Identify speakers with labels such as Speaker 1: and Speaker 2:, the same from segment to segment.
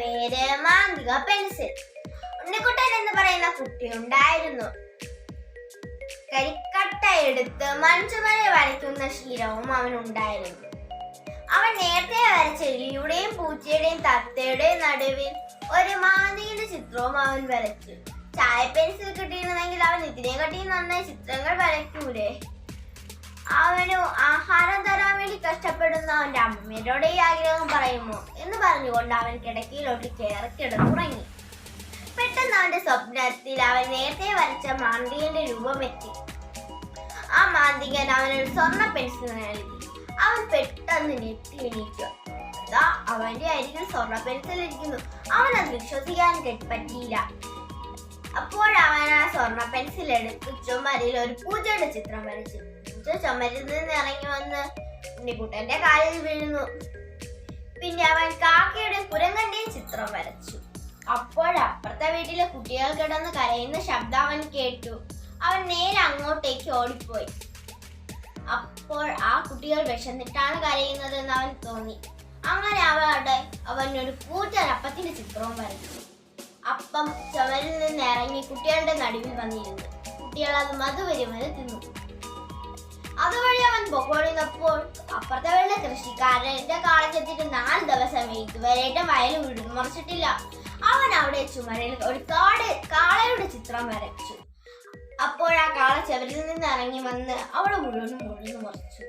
Speaker 1: പേര് മാന്ത്രിക പെൻസിൽ. ഉണ്ണിക്കുട്ടൻ എന്ന് പറയുന്ന കുട്ടി ഉണ്ടായിരുന്നു. കരിക്കട്ട എടുത്ത് മഞ്ചുമല വരയ്ക്കുന്ന ശീലവും അവനുണ്ടായിരുന്നു. അവൻ നേരത്തെ വരച്ച എലിയുടെയും പൂച്ചയുടെയും തത്തയുടെയും നടുവിൽ ഒരു മാന്ത്രികയുടെ ചിത്രവും അവൻ വരച്ചു. ചായ പെൻസിൽ കിട്ടിയിരുന്നെങ്കിൽ അവൻ ഇതിനെക്കാട്ടി നന്നായി ചിത്രങ്ങൾ വരയ്ക്കൂലേ. അവന് ആഹാരം തരാൻ വേണ്ടി കഷ്ടപ്പെടുന്ന അവന്റെ അമ്മയോടെ ഈ ആഗ്രഹം പറയുമോ എന്ന് പറഞ്ഞുകൊണ്ട് അവൻ കിടക്കയിലോട്ട് കിടന്നുറങ്ങി. പെട്ടെന്ന് അവന്റെ സ്വപ്നത്തിൽ അവൻ നേരത്തെ വരച്ച മാന്ത്രികന്റെ രൂപമെത്തി. ആ മാന്ത്രികൻ അവനൊരു സ്വർണ്ണ പെൻസിൽ നൽകി. അവൻ പെട്ടെന്ന് ഞെട്ടി എണീറ്റു. അതാ അവന്റെ അരികിൽ സ്വർണ്ണ പെൻസിൽ ഇരിക്കുന്നു. അവനത് വിശ്വസിക്കാൻ പറ്റിയില്ല. അപ്പോഴവൻ ആ സ്വർണ്ണ പെൻസിൽ എടുത്ത് ചുമരിൽ ഒരു പൂജയുടെ ചിത്രം വരച്ചു. പൂജ ചുമരിൽ നിന്ന് ഇറങ്ങി വന്ന് ഉണ്ണിക്കുട്ടന്റെ കാലിൽ വീഴുന്നു. പിന്നെ അവൻ കാക്കയുടെയും കുരങ്ങന്റെയും ചിത്രം വരച്ചു. അപ്പോഴപ്പുറത്തെ വീട്ടിലെ കുട്ടികൾ കിടന്ന് കരയുന്ന ശബ്ദം അവൻ കേട്ടു. അവൻ നേരെ അങ്ങോട്ടേക്ക് ഓടിപ്പോയി. അപ്പോൾ ആ കുട്ടികൾ വിശന്നിട്ടാണ് കരയുന്നതെന്ന് അവൻ തോന്നി. അങ്ങനെ അവനൊരു കൂറ്റൻ അപ്പത്തിന്റെ ചിത്രവും വരച്ചു. അപ്പം ചുമരിൽ നിന്ന് ഇറങ്ങി കുട്ടികളുടെ നടുവിൽ വന്നിരുന്നു. കുട്ടികൾ അത് മധുവരി തിന്നു. അതുവഴി അവൻ പൊക്കോളിരുന്നപ്പോൾ അപ്പുറത്തെ വീട്ടിലെ കൃഷിക്കാരന്റെ കാളച്ചെത്തിട്ട് 4 ദിവസമേ ഇതുവരെയായിട്ടും വയൽ വീടുന്നു മറിച്ചിട്ടില്ല. അവൻ അവിടെ ചുമരിൽ ഒരു കാളയുടെ ചിത്രം വരച്ചു. അപ്പോൾ ആ കാള ചുവരിൽ നിന്ന് ഇറങ്ങി വന്ന് അവളെ മുഴുവനും മറിച്ചു.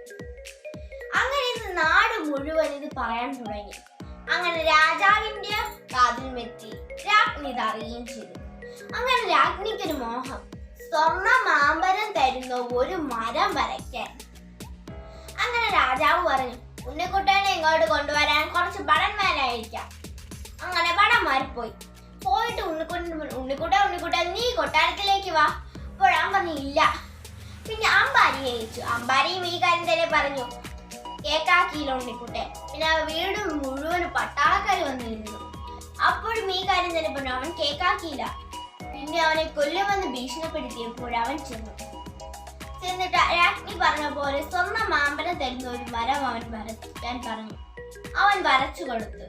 Speaker 1: അങ്ങനെ നാട് മുഴുവൻ ഇത് പറയാൻ തുടങ്ങി. അങ്ങനെ രാജാവിന്റെ കാതിൽ മെത്തി. രാജ്ഞി ഇത് അറിയുകയും ചെയ്തു. അങ്ങനെ രാജ്ഞിക്കൊരു മോഹം, സ്വർണ്ണ മാമ്പരം തരുന്ന ഒരു മരം വരയ്ക്കാൻ. അങ്ങനെ രാജാവ് പറഞ്ഞു, ഉണ്ണിക്കുട്ടനെ ഇങ്ങോട്ട് കൊണ്ടുവരാൻ കുറച്ച് ഭടന്മാരായിരിക്കാം. അങ്ങനെ ഭടന്മാർ പോയിട്ട് ഉണ്ണിക്കുട്ടൻ നീ കൊട്ടാരത്തിലേക്ക് വാ. അപ്പോൾ അവൻ പറഞ്ഞു ഇല്ല. പിന്നെ അമ്പാരിയെ അയച്ചു. അമ്പാരിയും ഈ കാര്യം തന്നെ പറഞ്ഞു. കേക്കാക്കിയില്ല ഉണ്ണിക്കുട്ടൻ. പിന്നെ ആ വീട് മുഴുവനും പട്ടാളക്കാർ വന്നിരുന്നു. അപ്പോഴും ഈ കാര്യം തന്നെ പറഞ്ഞു. അവൻ കേക്കാക്കിയില്ല. പിന്നെ അവനെ കൊല്ലുമെന്ന് ഭീഷണിപ്പെടുത്തിയപ്പോൾ അവൻ ചെന്നിട്ട് രാജ്ഞി പറഞ്ഞ പോലെ സ്വർണ്ണ മാമ്പരം തരുന്ന ഒരു മരം അവൻ വരയ്ക്കാൻ പറഞ്ഞു. അവൻ വരച്ചു കൊടുത്തു.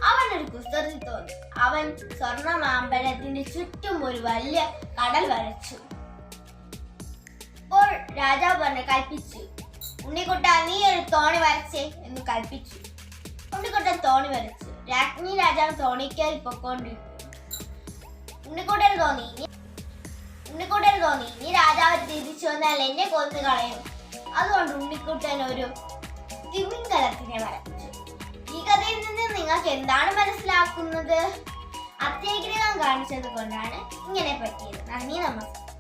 Speaker 1: അവനൊരു കുസൃതി തോന്നി. അവൻ സ്വർണ്ണ മാമ്പഴത്തിന് ചുറ്റും ഒരു വലിയ കടൽ വരച്ചു. അപ്പോൾ രാജാവ് കൽപ്പിച്ചു, ഉണ്ണിക്കുട്ട നീ ഒരു തോണി വരച്ചേ എന്ന് കൽപ്പിച്ചു. ഉണ്ണിക്കുട്ടൻ തോണി വരച്ചു. രാജ്ഞി രാജാവ് തോണിക്കാരി പൊക്കോണ്ടിരിക്കും. ഉണ്ണിക്കുട്ടന് തോന്നി ഇനി രാജാവ് തിരിച്ചു വന്നാൽ എന്നെ കൊന്നു കളയും. അതുകൊണ്ട് ഉണ്ണിക്കുട്ടൻ ഒരു തിമിംഗലത്തിനെ വരച്ചു. ഈ കഥയിൽ നിന്ന് നിങ്ങൾക്ക് എന്താണ് മനസ്സിലാക്കുന്നത്? അത്യാഗ്രഹം കാണിച്ചത് കൊണ്ടാണ് ഇങ്ങനെ പറ്റിയത്. നന്ദി, നമസ്കാരം.